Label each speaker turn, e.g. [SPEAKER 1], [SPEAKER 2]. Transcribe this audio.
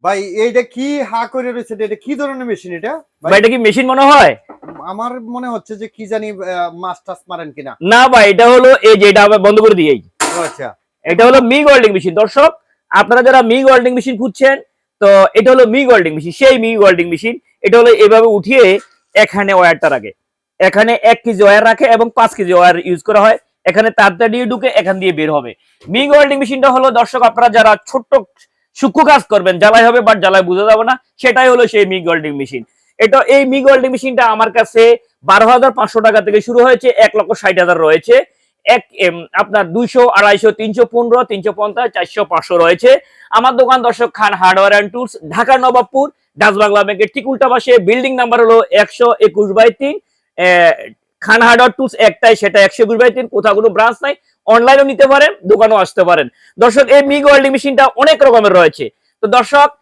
[SPEAKER 1] ভাই এইটা কি হা করে রয়েছে, এটা কি ধরনের মেশিন এটা
[SPEAKER 2] ভাই? এটা কি মেশিন মনে হয়?
[SPEAKER 1] আমার মনে হচ্ছে যে কি জানি মাছ টাছ মারেন কিনা।
[SPEAKER 2] না ভাই, এটা হলো এই যে, এটা বন্ধ করে দিই।
[SPEAKER 1] আচ্ছা,
[SPEAKER 2] এটা হলো মিগ ওয়েল্ডিং মেশিন। দর্শক, আপনারা যারা মিগ ওয়েল্ডিং মেশিন খুঁজছেন, তো এটা হলো মিগ ওয়েল্ডিং মেশিন, সেই মিগ ওয়েল্ডিং মেশিন। এটা হলো এভাবে উঠিয়ে এখানে ওয়্যারটা রাখে, এখানে 1 কেজি ওয়্যার রাখে এবং 5 কেজি ওয়্যার ইউজ করা হয়। এখানে তারটা দিয়ে ঢুকে এখান দিয়ে বের হবে। মিগ ওয়েল্ডিং মেশিনটা হলো দর্শক, আপনারা যারা ছোট্ট সূক্ষ্ম কাজ করবেন, জ্বালাই হবে বাট জ্বালায় বোঝা যাবে না, সেটাই হলো সেই মিগ ওয়েল্ডিং মেশিন। এটা এই মিগ ওয়েল্ডিং মেশিনটা আমার কাছে 12,500 টাকা থেকে শুরু হয়েছে, 1,60,000 রয়েছে। আপনার 200, 250, 315, 350, 400, 500 রয়েছে। আমার দোকান দর্শক Khan hardware and tools, Dhaka Nawabpur, Dutch Bangla ব্যাংকের ঠিক উল্টা পাশে, বিল্ডিং নাম্বার হলো 121/3। খান হার্ডওয়্যার টুলস একটাই, সেটা 121/3, কোথাও কোনো ব্রাঞ্চ নাই। অনলাইনেও নিতে পারেন, দোকানেও আসতে পারেন। দর্শক, এই মিগ ওয়েল্ডিং মেশিনটা অনেক রকমের রয়েছে। তো দর্শক,